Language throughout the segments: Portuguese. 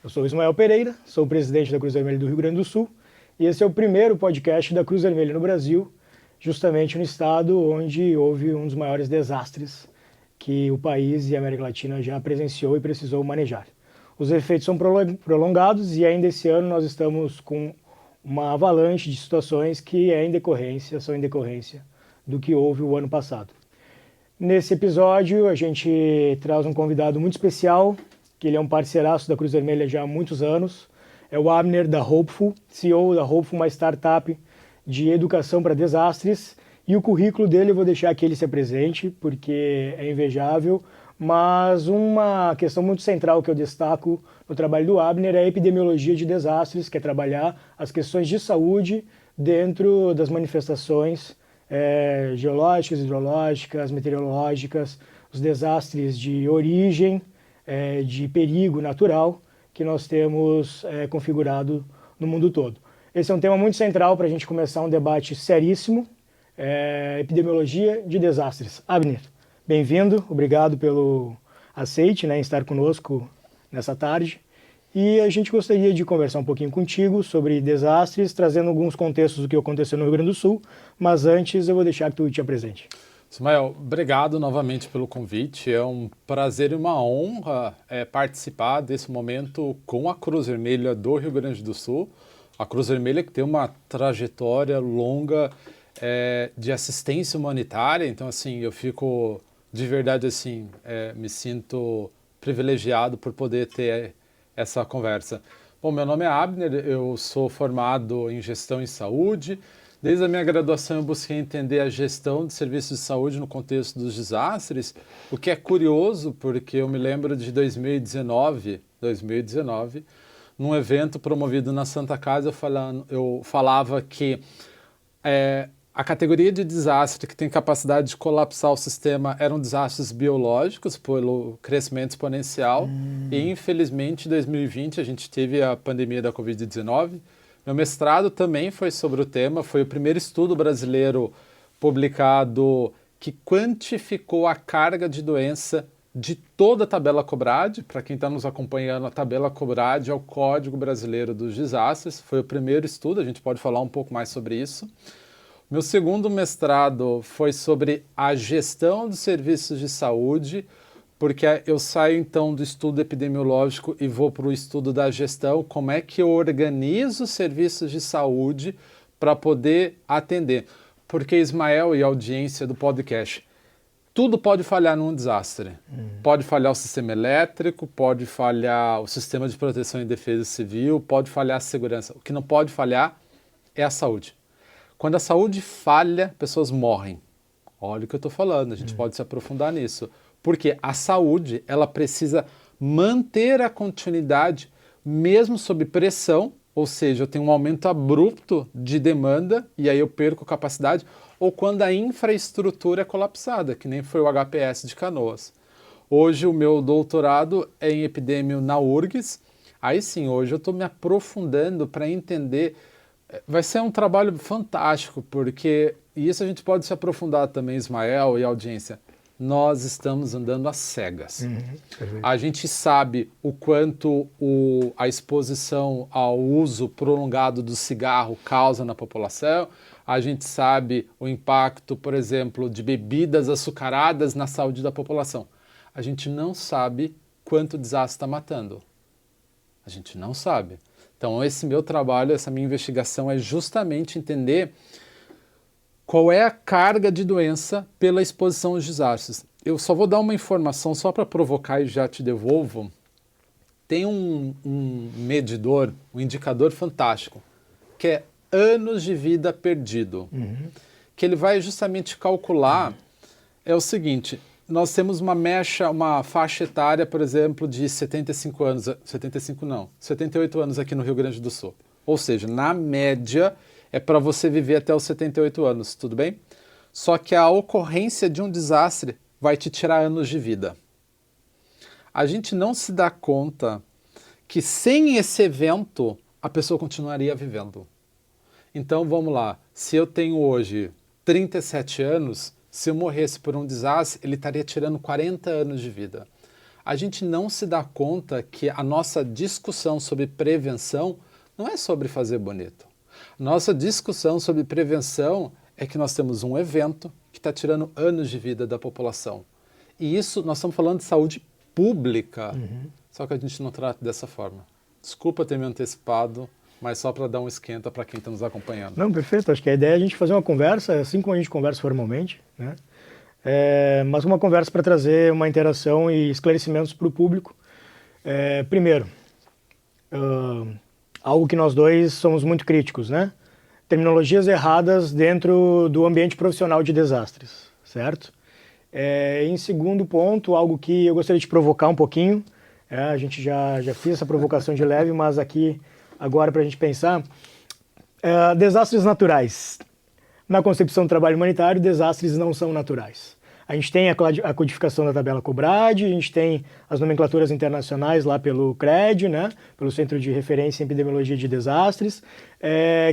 Eu sou Ismael Pereira, sou o presidente da Cruz Vermelha do Rio Grande do Sul e esse é o primeiro podcast da Cruz Vermelha no Brasil, justamente no estado onde houve um dos maiores desastres que o país e a América Latina já presenciou e precisou manejar. Os efeitos são prolongados e ainda esse ano nós estamos com uma avalanche de situações que são em decorrência do que houve o ano passado. Nesse episódio a gente traz um convidado muito especial, que ele é um parceiraço da Cruz Vermelha já há muitos anos. É o Abner da Hopeful, CEO da Hopeful, uma startup de educação para desastres. E o currículo dele eu vou deixar que ele se apresente, porque é invejável. Mas uma questão muito central que eu destaco no trabalho do Abner é a epidemiologia de desastres, que é trabalhar as questões de saúde dentro das manifestações geológicas, hidrológicas, meteorológicas, os desastres de origem, de perigo natural que nós temos configurado no mundo todo. Esse é um tema muito central para a gente começar um debate seríssimo, epidemiologia de desastres. Abner, bem-vindo, obrigado pelo aceite em estar conosco nessa tarde. E a gente gostaria de conversar um pouquinho contigo sobre desastres, trazendo alguns contextos do que aconteceu no Rio Grande do Sul, mas antes eu vou deixar que tu te apresente. Ismael, obrigado novamente pelo convite. É um prazer e uma honra participar desse momento com a Cruz Vermelha do Rio Grande do Sul. A Cruz Vermelha que tem uma trajetória longa de assistência humanitária, então assim, eu fico de verdade assim, me sinto privilegiado por poder ter essa conversa. Bom, meu nome é Abner, eu sou formado em gestão em saúde. Desde a minha graduação eu busquei entender a gestão de serviços de saúde no contexto dos desastres, o que é curioso porque eu me lembro de 2019, num evento promovido na Santa Casa, eu falava que a categoria de desastre que tem capacidade de colapsar o sistema eram desastres biológicos pelo crescimento exponencial e infelizmente em 2020 a gente teve a pandemia da Covid-19. Meu mestrado também foi sobre o tema, foi o primeiro estudo brasileiro publicado que quantificou a carga de doença de toda a tabela COBRAD. Para quem está nos acompanhando, a tabela COBRAD é o Código Brasileiro dos Desastres, foi o primeiro estudo, a gente pode falar um pouco mais sobre isso. Meu segundo mestrado foi sobre a gestão dos serviços de saúde, porque eu saio então do estudo epidemiológico e vou para o estudo da gestão, como é que eu organizo os serviços de saúde para poder atender. Porque Ismael e a audiência do podcast, tudo pode falhar num desastre. Pode falhar o sistema elétrico, pode falhar o sistema de proteção e defesa civil, pode falhar a segurança. O que não pode falhar é a saúde. Quando a saúde falha, pessoas morrem. Olha o que eu estou falando, a gente pode se aprofundar nisso. Porque a saúde, ela precisa manter a continuidade mesmo sob pressão, ou seja, eu tenho um aumento abrupto de demanda e aí eu perco capacidade, ou quando a infraestrutura é colapsada, que nem foi o HPS de Canoas. Hoje o meu doutorado é em epidemia na URGS, aí sim, hoje eu estou me aprofundando para entender. Vai ser um trabalho fantástico, porque, e isso a gente pode se aprofundar também, Ismael e audiência, nós estamos andando às cegas. A gente sabe o quanto a exposição ao uso prolongado do cigarro causa na população, a gente sabe o impacto, por exemplo, de bebidas açucaradas na saúde da população. A gente não sabe quanto o desastre está matando. A gente não sabe. Então, esse meu trabalho, essa minha investigação é justamente entender qual é a carga de doença pela exposição aos desastres. Eu só vou dar uma informação só para provocar e já te devolvo. Tem um medidor, um indicador fantástico, que é anos de vida perdido, que ele vai justamente calcular, é o seguinte, nós temos uma faixa etária, por exemplo, de 75 anos, 78 anos aqui no Rio Grande do Sul. Ou seja, na média, é para você viver até os 78 anos, tudo bem? Só que a ocorrência de um desastre vai te tirar anos de vida. A gente não se dá conta que sem esse evento, a pessoa continuaria vivendo. Então, vamos lá. Se eu tenho hoje 37 anos, se eu morresse por um desastre, ele estaria tirando 40 anos de vida. a gente não se dá conta que a nossa discussão sobre prevenção não é sobre fazer bonito. Nossa discussão sobre prevenção é que nós temos um evento que está tirando anos de vida da população. E isso, nós estamos falando de saúde pública, só que a gente não trata dessa forma. Desculpa ter me antecipado, mas só para dar um esquenta para quem está nos acompanhando. Não, perfeito. Acho que a ideia é a gente fazer uma conversa, assim como a gente conversa formalmente, né? Mas uma conversa para trazer uma interação e esclarecimentos para o público. Primeiro, algo que nós dois somos muito críticos, né? Terminologias erradas dentro do ambiente profissional de desastres, certo? Em segundo ponto, algo que eu gostaria de provocar um pouquinho, a gente já fez essa provocação de leve, mas aqui, agora para a gente pensar, desastres naturais. Na concepção do trabalho humanitário, desastres não são naturais. A gente tem a codificação da tabela COBRAD, a gente tem as nomenclaturas internacionais lá pelo CRED, né, pelo Centro de Referência em Epidemiologia de Desastres,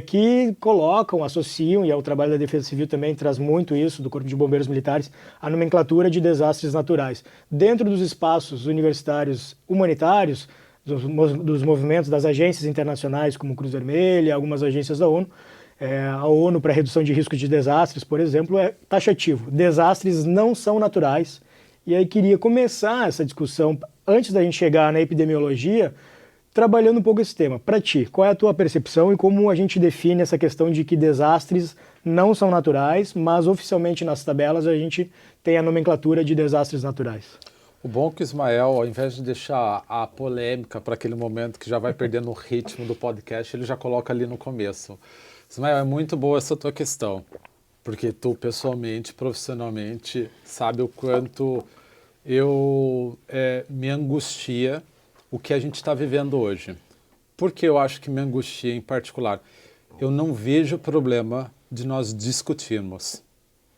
que colocam, associam, e o trabalho da Defesa Civil também traz muito isso, do Corpo de Bombeiros Militares, a nomenclatura de desastres naturais. Dentro dos espaços universitários humanitários, dos movimentos das agências internacionais, como Cruz Vermelha, algumas agências da ONU, a ONU para redução de risco de desastres, por exemplo, é taxativo. Desastres não são naturais. E aí queria começar essa discussão, antes da gente chegar na epidemiologia, trabalhando um pouco esse tema. Para ti, qual é a tua percepção e como a gente define essa questão de que desastres não são naturais, mas oficialmente nas tabelas a gente tem a nomenclatura de desastres naturais? O bom é que o Ismael, ao invés de deixar a polêmica para aquele momento que já vai perdendo o ritmo do podcast, ele já coloca ali no começo. Ismael, é muito boa essa tua questão, porque tu pessoalmente, profissionalmente, sabe o quanto me angustia o que a gente está vivendo hoje. Por que eu acho que me angustia em particular? Eu não vejo problema de nós discutirmos.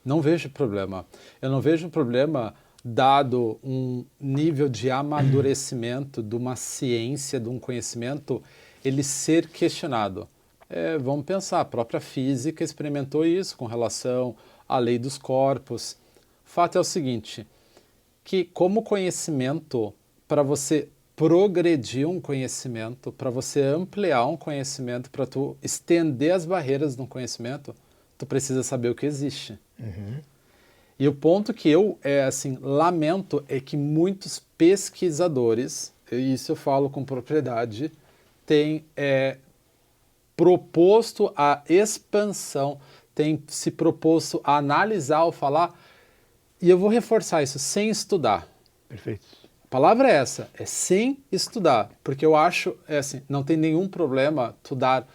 Não vejo problema. Eu não vejo problema dado um nível de amadurecimento de uma ciência, de um conhecimento, ele ser questionado. Vamos pensar, a própria física experimentou isso com relação à lei dos corpos. O fato é o seguinte, que como conhecimento, para você progredir um conhecimento, para você ampliar um conhecimento, para tu estender as barreiras de um conhecimento, tu precisa saber o que existe. E o ponto que eu lamento é que muitos pesquisadores, e isso eu falo com propriedade, têm proposto a expansão, tem se proposto a analisar ou falar, e eu vou reforçar isso, sem estudar. Perfeito. A palavra é essa, é sem estudar, porque eu acho, não tem nenhum problema tu dar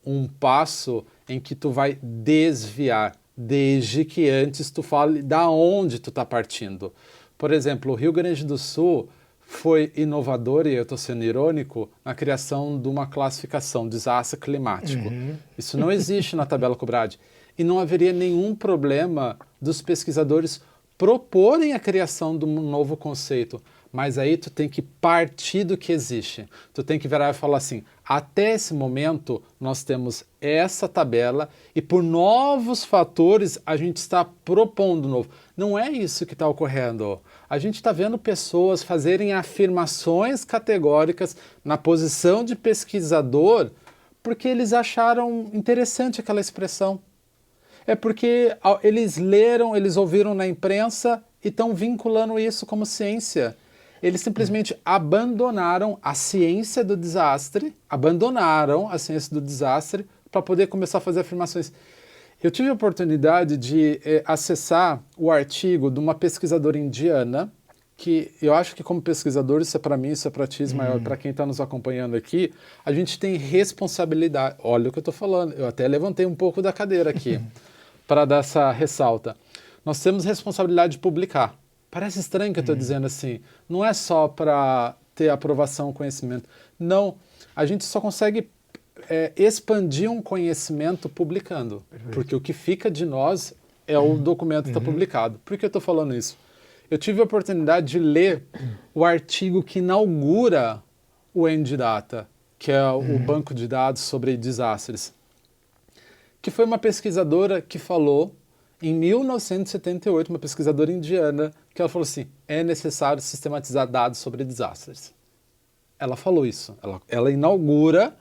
um passo em que tu vai desviar, desde que antes tu fale da onde tu está partindo. Por exemplo, o Rio Grande do Sul foi inovador, e eu estou sendo irônico, na criação de uma classificação, desastre climático. Isso não existe na tabela COBRAD. E não haveria nenhum problema dos pesquisadores proporem a criação de um novo conceito. Mas aí tu tem que partir do que existe. Tu tem que virar e falar assim, até esse momento nós temos essa tabela e por novos fatores a gente está propondo novo. Não é isso que está ocorrendo. A gente está vendo pessoas fazerem afirmações categóricas na posição de pesquisador porque eles acharam interessante aquela expressão. É porque eles leram, eles ouviram na imprensa e estão vinculando isso como ciência. Eles simplesmente abandonaram a ciência do desastre, para poder começar a fazer afirmações. Eu tive a oportunidade de acessar o artigo de uma pesquisadora indiana, que eu acho que como pesquisador, isso é para mim, isso é para ti, Ismael, para quem está nos acompanhando aqui, a gente tem responsabilidade. Olha o que eu estou falando, eu até levantei um pouco da cadeira aqui, para dar essa ressalta. Nós temos responsabilidade de publicar. Parece estranho que eu estou dizendo assim, não é só para ter aprovação, conhecimento. Não, a gente só consegue expandir um conhecimento publicando, porque o que fica de nós é o documento que está publicado. Por que eu estou falando isso? Eu tive a oportunidade de ler o artigo que inaugura o NData, que é o banco de dados sobre desastres, que foi uma pesquisadora que falou em 1978, uma pesquisadora indiana, que ela falou assim, é necessário sistematizar dados sobre desastres. Ela falou isso, ela inaugura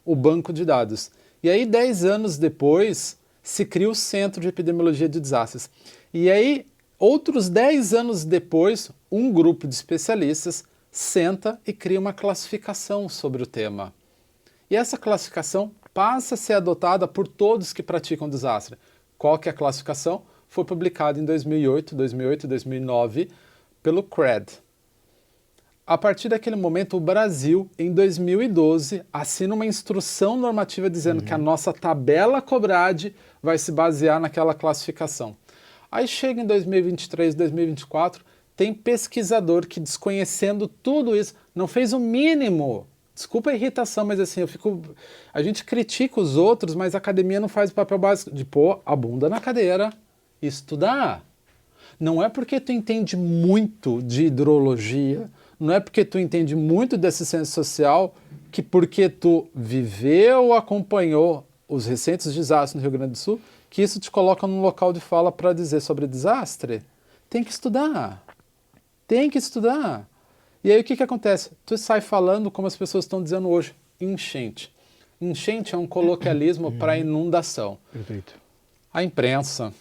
o banco de dados. E aí, 10 anos depois, se cria o Centro de Epidemiologia de Desastres. E aí, outros 10 anos depois, um grupo de especialistas senta e cria uma classificação sobre o tema. E essa classificação passa a ser adotada por todos que praticam desastre. Qual que é a classificação? Foi publicada em 2008 e 2009 pelo CRED. A partir daquele momento, o Brasil, em 2012, assina uma instrução normativa dizendo que a nossa tabela COBRAD vai se basear naquela classificação. Aí chega em 2023, 2024, tem pesquisador que, desconhecendo tudo isso, não fez o mínimo. Desculpa a irritação, mas assim, a gente critica os outros, mas a academia não faz o papel básico de pôr a bunda na cadeira e estudar. Não é porque tu entende muito de hidrologia, não é porque tu entende muito de assistência social, que porque tu viveu ou acompanhou os recentes desastres no Rio Grande do Sul, que isso te coloca num local de fala para dizer sobre desastre. Tem que estudar. Tem que estudar. E aí o que acontece? Tu sai falando como as pessoas estão dizendo hoje, enchente. Enchente é um coloquialismo para inundação. Perfeito. A imprensa,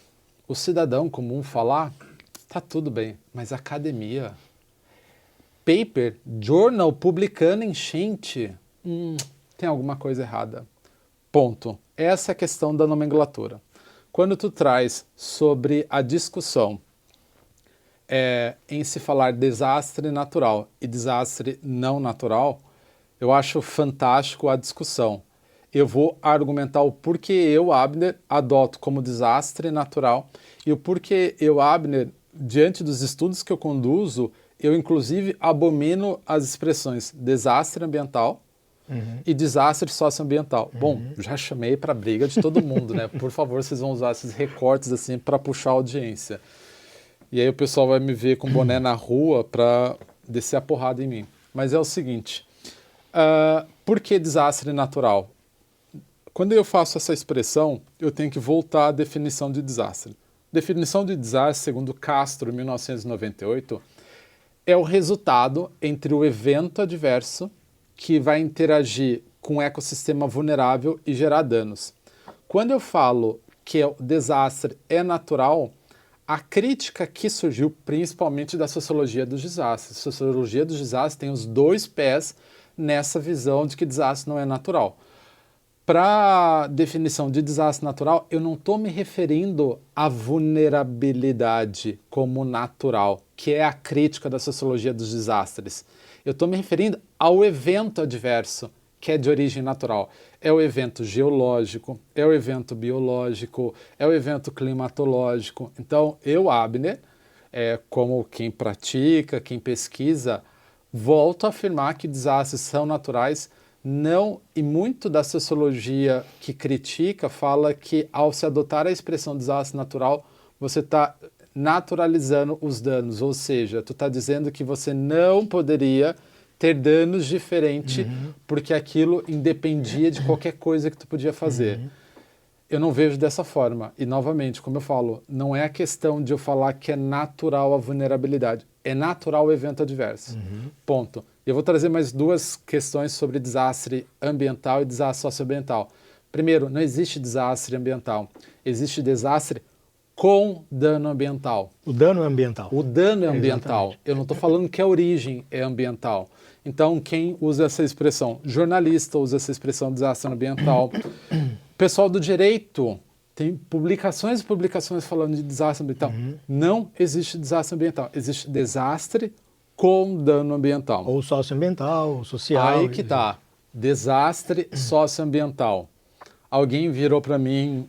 o cidadão comum falar, tá tudo bem, mas a academia, paper, journal publicando enchente, tem alguma coisa errada. Ponto. Essa é a questão da nomenclatura. Quando tu traz sobre a discussão em se falar desastre natural e desastre não natural, eu acho fantástico a discussão. Eu vou argumentar o porquê eu, Abner, adoto como desastre natural e o porquê eu, Abner, diante dos estudos que eu conduzo, eu inclusive abomino as expressões desastre ambiental e desastre socioambiental. Bom, já chamei para briga de todo mundo, né? Por favor, vocês vão usar esses recortes assim para puxar a audiência. E aí o pessoal vai me ver com boné na rua para descer a porrada em mim. Mas é o seguinte, por que desastre natural? Quando eu faço essa expressão, eu tenho que voltar à definição de desastre. Definição de desastre, segundo Castro, em 1998, é o resultado entre o evento adverso que vai interagir com um ecossistema vulnerável e gerar danos. Quando eu falo que o desastre é natural, a crítica que surgiu principalmente da sociologia dos desastres. A sociologia dos desastres tem os dois pés nessa visão de que desastre não é natural. Para a definição de desastre natural, eu não estou me referindo à vulnerabilidade como natural, que é a crítica da sociologia dos desastres. Eu estou me referindo ao evento adverso, que é de origem natural. É o evento geológico, é o evento biológico, é o evento climatológico. Então, eu, Abner, como quem pratica, quem pesquisa, volto a afirmar que desastres são naturais. Não, e muito da sociologia que critica fala que ao se adotar a expressão desastre natural, você está naturalizando os danos, ou seja, tu está dizendo que você não poderia ter danos diferentes porque aquilo independia de qualquer coisa que tu podia fazer. Eu não vejo dessa forma. E, novamente, como eu falo, não é a questão de eu falar que é natural a vulnerabilidade. É natural o evento adverso. Ponto. Eu vou trazer mais duas questões sobre desastre ambiental e desastre socioambiental. Primeiro, não existe desastre ambiental. Existe desastre com dano ambiental. O dano é ambiental. O dano é ambiental. Exatamente. Eu não estou falando que a origem é ambiental. Então, quem usa essa expressão? Jornalista usa essa expressão desastre ambiental. Pessoal do direito tem publicações e publicações falando de desastre ambiental. Não existe desastre ambiental. Existe desastre com dano ambiental. Ou socioambiental, ou social. Aí que tá. Desastre socioambiental. Alguém virou para mim,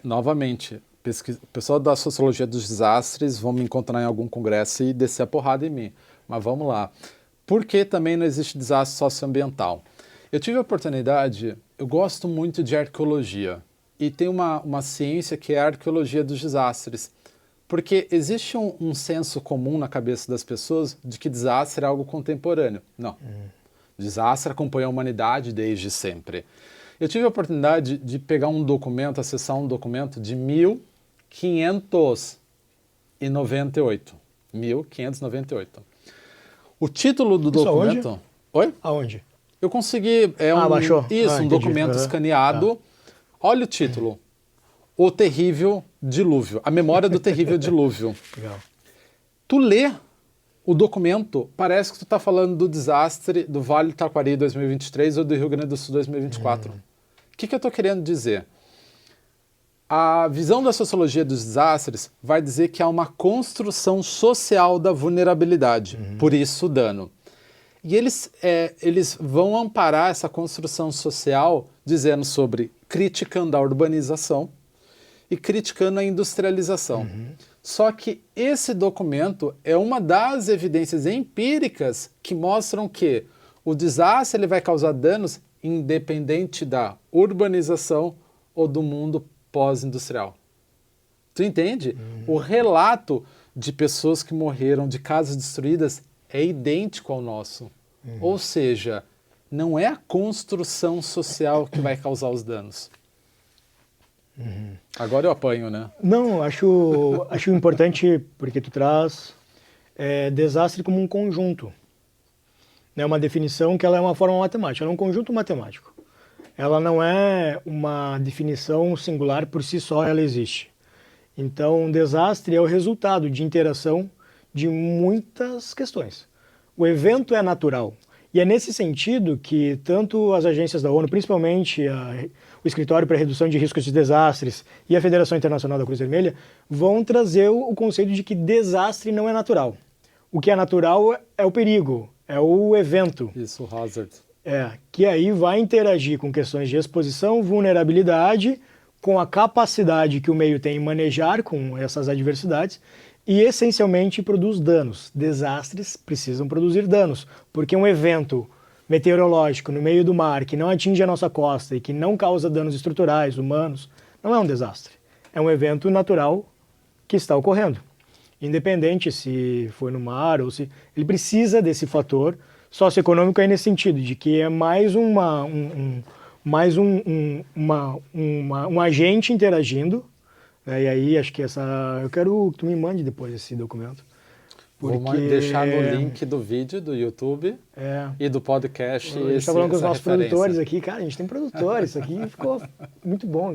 novamente, o pessoal da sociologia dos desastres vão me encontrar em algum congresso e descer a porrada em mim. Mas vamos lá. Por que também não existe desastre socioambiental? Eu tive a oportunidade, eu gosto muito de arqueologia. E tem uma ciência que é a arqueologia dos desastres. Porque existe um senso comum na cabeça das pessoas de que desastre é algo contemporâneo. Não. Desastre acompanha a humanidade desde sempre. Eu tive a oportunidade de pegar um documento, acessar um documento de 1598. 1598. O título do documento... Aonde? Oi? Aonde? Eu consegui... baixou? Isso, um Entendi. documento escaneado. Olha o título. O Terrível Dilúvio. A memória do Terrível Dilúvio. Legal. Tu lê o documento, parece que tu está falando do desastre do Vale do Taquari 2023 ou do Rio Grande do Sul 2024. O que eu estou querendo dizer? A visão da sociologia dos desastres vai dizer que há uma construção social da vulnerabilidade, por isso o dano. E eles vão amparar essa construção social dizendo sobre criticando a urbanização e criticando a industrialização. Só que esse documento é uma das evidências empíricas que mostram que o desastre ele vai causar danos independente da urbanização ou do mundo pós-industrial. Tu entende? O relato de pessoas que morreram, de casas destruídas, é idêntico ao nosso. Ou seja, não é a construção social que vai causar os danos. Agora eu apanho, né? Não, acho importante porque tu traz desastre como um conjunto. É uma definição que ela é uma forma matemática, ela é um conjunto matemático. Ela não é uma definição singular por si só, ela existe. Então, um desastre é o resultado de interação de muitas questões. O evento é natural. E é nesse sentido que tanto as agências da ONU, principalmente o Escritório para a Redução de Riscos de Desastres e a Federação Internacional da Cruz Vermelha, vão trazer o conceito de que desastre não é natural. O que é natural é o perigo, é o evento. Isso, o hazard. Que aí vai interagir com questões de exposição, vulnerabilidade, com a capacidade que o meio tem em manejar com essas adversidades e, essencialmente, produz danos. Desastres precisam produzir danos, porque um evento meteorológico no meio do mar que não atinge a nossa costa e que não causa danos estruturais, humanos, não é um desastre. É um evento natural que está ocorrendo. Independente se foi no mar ou se... Ele precisa desse fator socioeconômico aí nesse sentido, de que é mais um agente interagindo, né? E aí acho que eu quero que tu me mande depois esse documento. Vou deixar no link do vídeo do YouTube e do podcast. A gente está falando com os nossos produtores aqui, cara, a gente tem produtores, isso aqui ficou muito bom.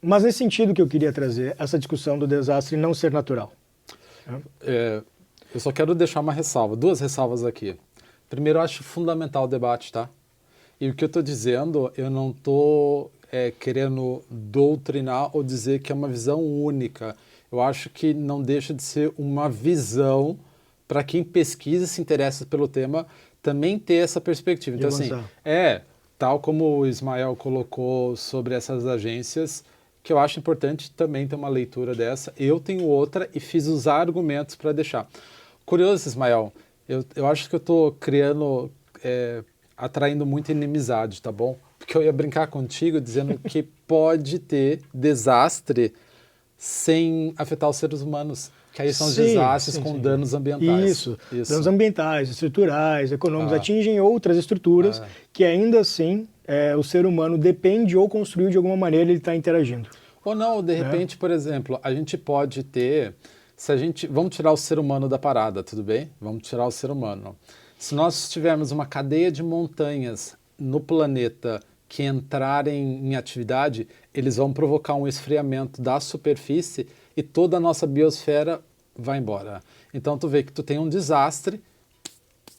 Mas nesse sentido que eu queria trazer, essa discussão do desastre não ser natural. Eu só quero deixar uma ressalva, duas ressalvas aqui. Primeiro, eu acho fundamental o debate, tá? E o que eu estou dizendo, eu não estou querendo doutrinar ou dizer que é uma visão única. Eu acho que não deixa de ser uma visão para quem pesquisa e se interessa pelo tema também ter essa perspectiva. Então, assim, tal como o Ismael colocou sobre essas agências, que eu acho importante também ter uma leitura dessa. Eu tenho outra e fiz os argumentos para deixar. Curioso, Ismael, eu acho que eu estou atraindo muita inimizade, tá bom? Porque eu ia brincar contigo dizendo que pode ter desastre sem afetar os seres humanos, que aí são os desastres com danos ambientais. Isso, danos ambientais, estruturais, econômicos, atingem outras estruturas que ainda assim o ser humano depende ou construiu de alguma maneira, ele está interagindo. Ou não, de repente, por exemplo, a gente pode ter, vamos tirar o ser humano da parada, tudo bem? Vamos tirar o ser humano. Se nós tivermos uma cadeia de montanhas no planeta que entrarem em atividade, eles vão provocar um esfriamento da superfície e toda a nossa biosfera vai embora. Então tu vê que tu tem um desastre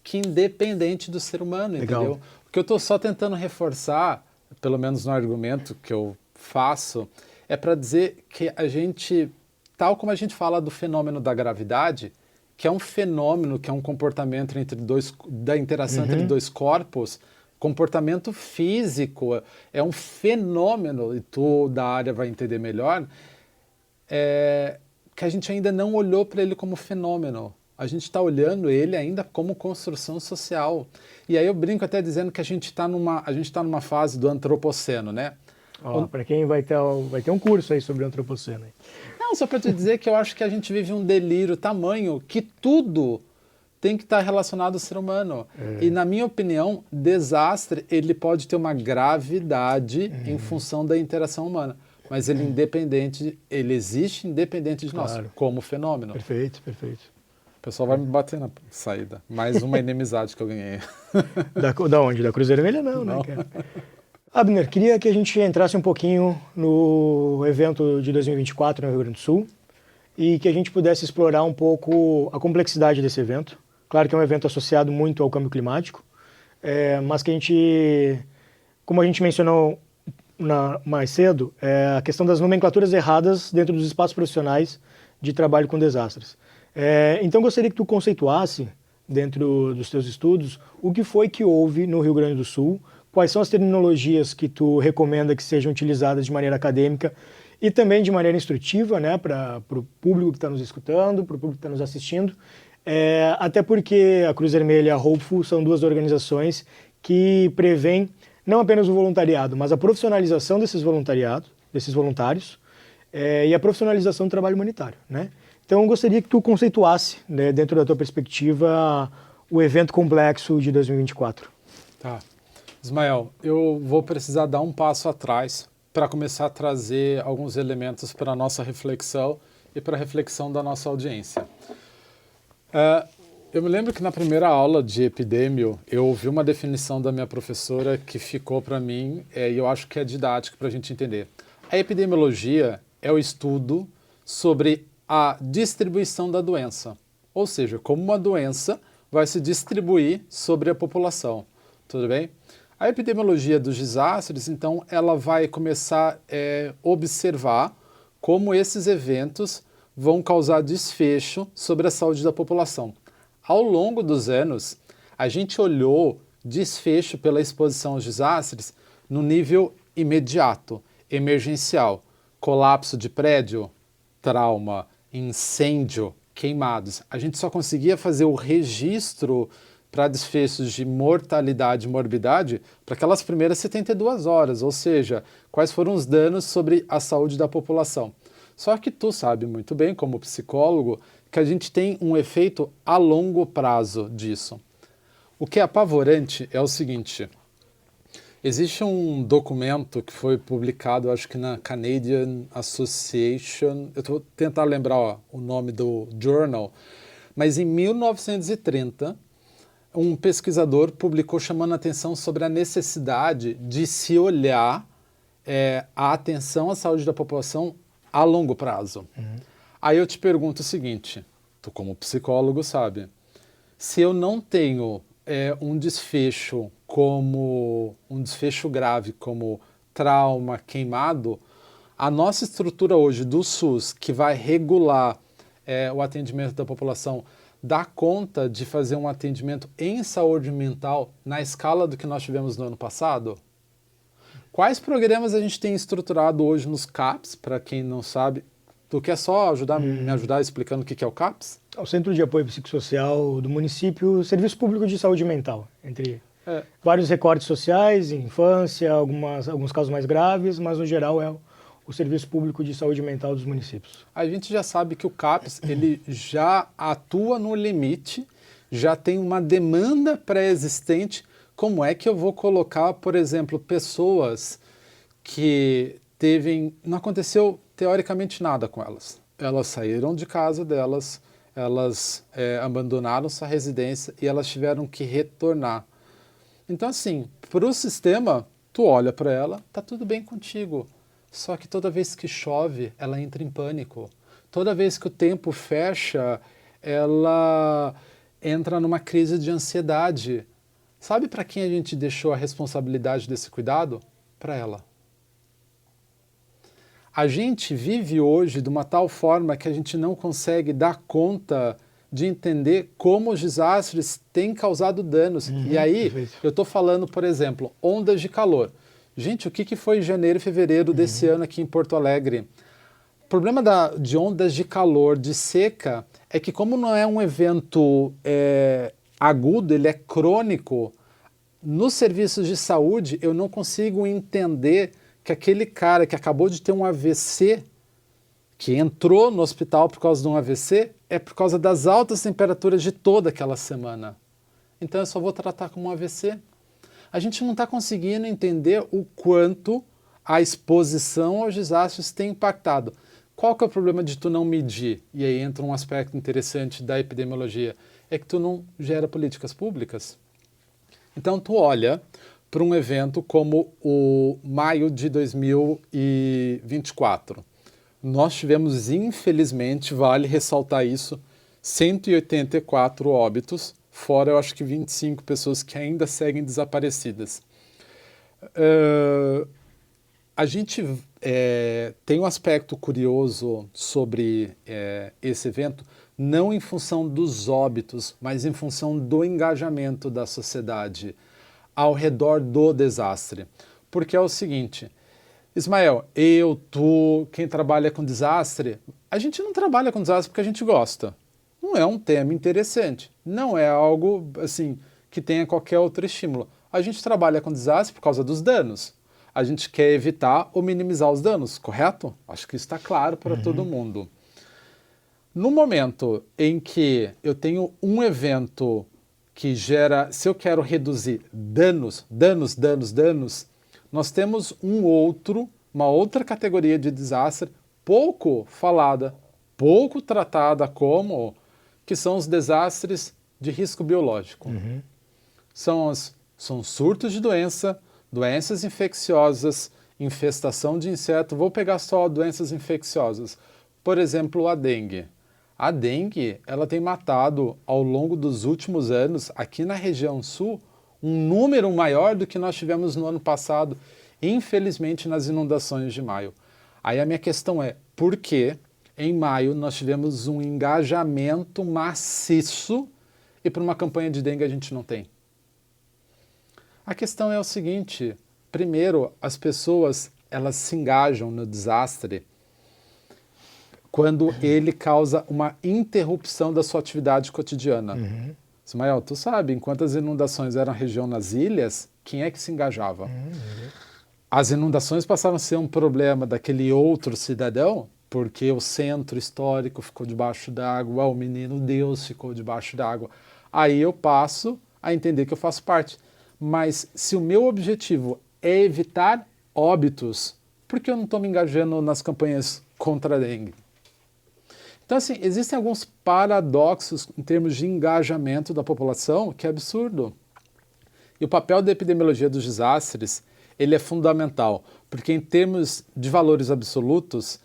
que independente do ser humano, Legal. Entendeu? O que eu estou só tentando reforçar, pelo menos no argumento que eu faço, é para dizer que a gente, tal como a gente fala do fenômeno da gravidade, que é um fenômeno, que é um comportamento da interação entre dois corpos, comportamento físico, é um fenômeno, e tu da área vai entender melhor, que a gente ainda não olhou para ele como fenômeno. A gente está olhando ele ainda como construção social. E aí eu brinco até dizendo que a gente está numa fase do antropoceno, né? Para quem vai ter um curso aí sobre o antropoceno. Não, só para te dizer que eu acho que a gente vive um delírio tamanho que tudo tem que estar relacionado ao ser humano. E, na minha opinião, desastre ele pode ter uma gravidade em função da interação humana. mas ele ele existe independente de nós, Claro. como fenômeno. Perfeito, perfeito. O pessoal vai me bater na saída. Mais uma inimizade que eu ganhei. Da onde? Da Cruz Vermelha não, né, cara? Abner, queria que a gente entrasse um pouquinho no evento de 2024 no Rio Grande do Sul e que a gente pudesse explorar um pouco a complexidade desse evento. Claro que é um evento associado muito ao câmbio climático, mas que a gente, como a gente mencionou mais cedo, a questão das nomenclaturas erradas dentro dos espaços profissionais de trabalho com desastres. Então, gostaria que tu conceituasse, dentro dos teus estudos, o que foi que houve no Rio Grande do Sul, quais são as terminologias que tu recomenda que sejam utilizadas de maneira acadêmica e também de maneira instrutiva, né, para o público que está nos escutando, para o público que está nos assistindo, até porque a Cruz Vermelha e a Hopeful são duas organizações que prevêem não apenas o voluntariado, mas a profissionalização desses voluntários, e a profissionalização do trabalho humanitário, né? Então, eu gostaria que tu conceituasse, né, dentro da tua perspectiva, o evento complexo de 2024. Tá. Ismael, eu vou precisar dar um passo atrás para começar a trazer alguns elementos para a nossa reflexão e para a reflexão da nossa audiência. Eu me lembro que na primeira aula de epidêmio, eu ouvi uma definição da minha professora que ficou para mim, e eu acho que é didático para a gente entender. A epidemiologia é o estudo sobre a distribuição da doença, ou seja, como uma doença vai se distribuir sobre a população, tudo bem? A epidemiologia dos desastres, então, ela vai começar a observar como esses eventos vão causar desfecho sobre a saúde da população. Ao longo dos anos, a gente olhou desfecho pela exposição aos desastres no nível imediato, emergencial, colapso de prédio, trauma, incêndio, queimados. A gente só conseguia fazer o registro para desfechos de mortalidade e morbidade para aquelas primeiras 72 horas, ou seja, quais foram os danos sobre a saúde da população. Só que tu sabe muito bem, como psicólogo, que a gente tem um efeito a longo prazo disso. O que é apavorante é o seguinte: existe um documento que foi publicado, acho que na Canadian Association, eu vou tentar lembrar o nome do journal, mas em 1930, um pesquisador publicou chamando a atenção sobre a necessidade de se olhar a atenção à saúde da população a longo prazo. Aí eu te pergunto o seguinte, tu como psicólogo sabe, se eu não tenho um desfecho grave como trauma, queimado, a nossa estrutura hoje do SUS, que vai regular o atendimento da população, dá conta de fazer um atendimento em saúde mental na escala do que nós tivemos no ano passado? Quais programas a gente tem estruturado hoje nos CAPs, para quem não sabe? Tu quer só me ajudar explicando o que é o CAPs? O Centro de Apoio Psicossocial do município, Serviço Público de Saúde Mental, entre vários recortes sociais, infância, alguns casos mais graves, mas no geral é o Serviço Público de Saúde Mental dos municípios. A gente já sabe que o CAPs ele já atua no limite, já tem uma demanda pré-existente. Como é que eu vou colocar, por exemplo, pessoas que não aconteceu teoricamente nada com elas. Elas saíram de casa delas, elas abandonaram sua residência e elas tiveram que retornar. Então, assim, para o sistema, tu olha para ela, tá tudo bem contigo. Só que toda vez que chove, ela entra em pânico. Toda vez que o tempo fecha, ela entra numa crise de ansiedade. Sabe para quem a gente deixou a responsabilidade desse cuidado? Para ela. A gente vive hoje de uma tal forma que a gente não consegue dar conta de entender como os desastres têm causado danos. E aí, eu estou falando, por exemplo, ondas de calor. Gente, o que foi janeiro e fevereiro desse ano aqui em Porto Alegre? O problema de ondas de calor, de seca, é que como não é um evento agudo, ele é crônico, nos serviços de saúde eu não consigo entender que aquele cara que acabou de ter um AVC, que entrou no hospital por causa de um AVC, é por causa das altas temperaturas de toda aquela semana. Então eu só vou tratar como um AVC. A gente não está conseguindo entender o quanto a exposição aos desastres tem impactado. Qual que é o problema de tu não medir? E aí entra um aspecto interessante da epidemiologia, é que tu não gera políticas públicas. Então tu olha para um evento como o maio de 2024. Nós tivemos, infelizmente, vale ressaltar isso, 184 óbitos, fora eu acho que 25 pessoas que ainda seguem desaparecidas. A gente tem um aspecto curioso sobre esse evento, não em função dos óbitos, mas em função do engajamento da sociedade ao redor do desastre. Porque é o seguinte, Ismael, eu, tu, quem trabalha com desastre, a gente não trabalha com desastre porque a gente gosta. Não é um tema interessante, não é algo assim que tenha qualquer outro estímulo. A gente trabalha com desastre por causa dos danos. A gente quer evitar ou minimizar os danos, correto? Acho que isso está claro para todo mundo. No momento em que eu tenho um evento que gera, se eu quero reduzir danos, nós temos uma outra categoria de desastre pouco falada, pouco tratada como, que são os desastres de risco biológico. São surtos de doença, doenças infecciosas, infestação de inseto. Vou pegar só doenças infecciosas. Por exemplo, a dengue. A dengue, ela tem matado ao longo dos últimos anos, aqui na região sul, um número maior do que nós tivemos no ano passado, infelizmente nas inundações de maio. Aí a minha questão é, por que em maio nós tivemos um engajamento maciço e para uma campanha de dengue a gente não tem? A questão é o seguinte, primeiro, as pessoas elas se engajam no desastre quando ele causa uma interrupção da sua atividade cotidiana. Ismael, tu sabe, enquanto as inundações eram região nas ilhas, quem é que se engajava? As inundações passaram a ser um problema daquele outro cidadão, porque o centro histórico ficou debaixo d'água, o menino Deus ficou debaixo d'água. Aí eu passo a entender que eu faço parte. Mas se o meu objetivo é evitar óbitos, por que eu não estou me engajando nas campanhas contra a dengue? Então, assim, existem alguns paradoxos em termos de engajamento da população que é absurdo. E o papel da epidemiologia dos desastres, ele é fundamental, porque em termos de valores absolutos,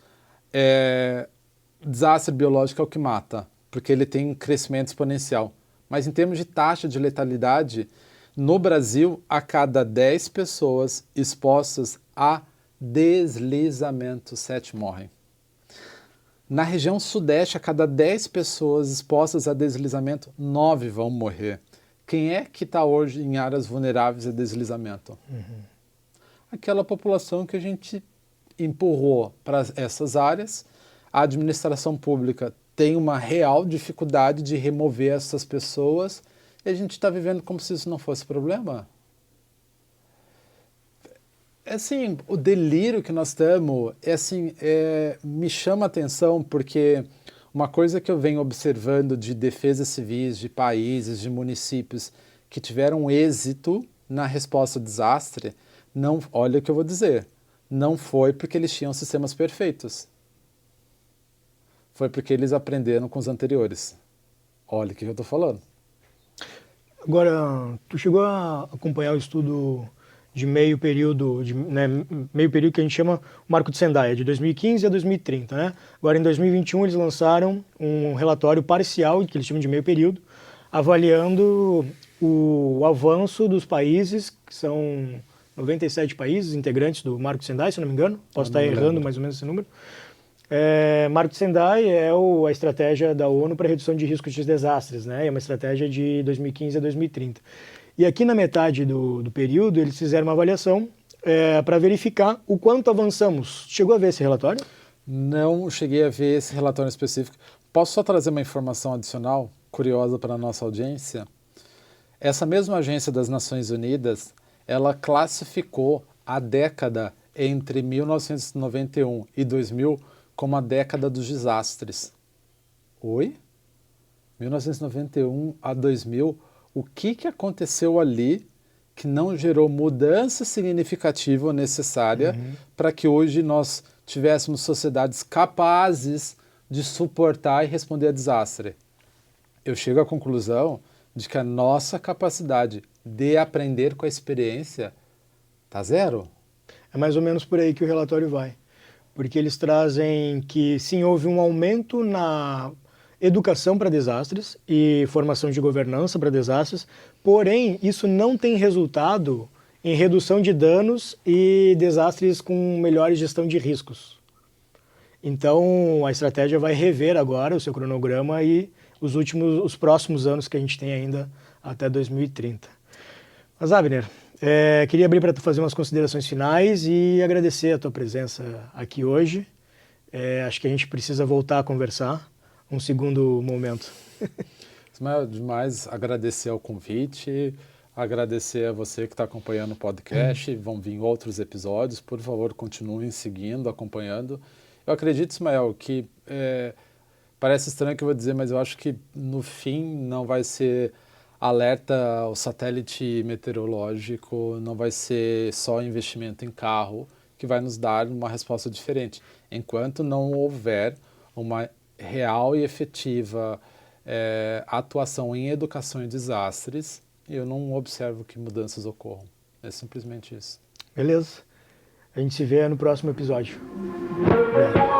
desastre biológico é o que mata, porque ele tem um crescimento exponencial. Mas em termos de taxa de letalidade, no Brasil, a cada 10 pessoas expostas a deslizamento, 7 morrem. Na região sudeste, a cada 10 pessoas expostas a deslizamento, 9 vão morrer. Quem é que está hoje em áreas vulneráveis a deslizamento? Aquela população que a gente empurrou para essas áreas. A administração pública tem uma real dificuldade de remover essas pessoas e a gente está vivendo como se isso não fosse problema. Assim, o delírio que nós estamos, me chama a atenção porque uma coisa que eu venho observando de defesas civis, de países, de municípios que tiveram êxito na resposta ao desastre, não, olha o que eu vou dizer, não foi porque eles tinham sistemas perfeitos. Foi porque eles aprenderam com os anteriores. Olha o que eu estou falando. Agora, tu chegou a acompanhar o estudo de meio período, meio período que a gente chama o Marco de Sendai, de 2015 a 2030, né? Agora, em 2021, eles lançaram um relatório parcial, que eles chamam de meio período, avaliando o avanço dos países, que são 97 países integrantes do Marco de Sendai, se não me engano. Posso estar errando mais ou menos esse número. Marco de Sendai é a estratégia da ONU para redução de riscos de desastres, né? É uma estratégia de 2015 a 2030. E aqui na metade do período, eles fizeram uma avaliação para verificar o quanto avançamos. Chegou a ver esse relatório? Não cheguei a ver esse relatório específico. Posso só trazer uma informação adicional, curiosa para a nossa audiência? Essa mesma agência das Nações Unidas, ela classificou a década entre 1991 e 2000 como a década dos desastres. Oi? 1991 a 2000, o que aconteceu ali que não gerou mudança significativa ou necessária para que hoje nós tivéssemos sociedades capazes de suportar e responder a desastre. Eu chego à conclusão de que a nossa capacidade de aprender com a experiência está zero. É mais ou menos por aí que o relatório vai. Porque eles trazem que sim, houve um aumento na educação para desastres e formação de governança para desastres, porém isso não tem resultado em redução de danos e desastres com melhor gestão de riscos. Então a estratégia vai rever agora o seu cronograma e os próximos anos que a gente tem ainda até 2030. Mas Abner, queria abrir para tu fazer umas considerações finais e agradecer a tua presença aqui hoje. Acho que a gente precisa voltar a conversar um segundo momento. Ismael, demais agradecer ao convite, agradecer a você que está acompanhando o podcast. Vão vir outros episódios, por favor, continuem seguindo, acompanhando. Eu acredito, Ismael, que parece estranho o que eu vou dizer, mas eu acho que no fim não vai ser alerta ao satélite meteorológico, não vai ser só investimento em carro que vai nos dar uma resposta diferente. Enquanto não houver uma real e efetiva atuação em educação e desastres, eu não observo que mudanças ocorram. É simplesmente isso. Beleza. A gente se vê no próximo episódio. Obrigado.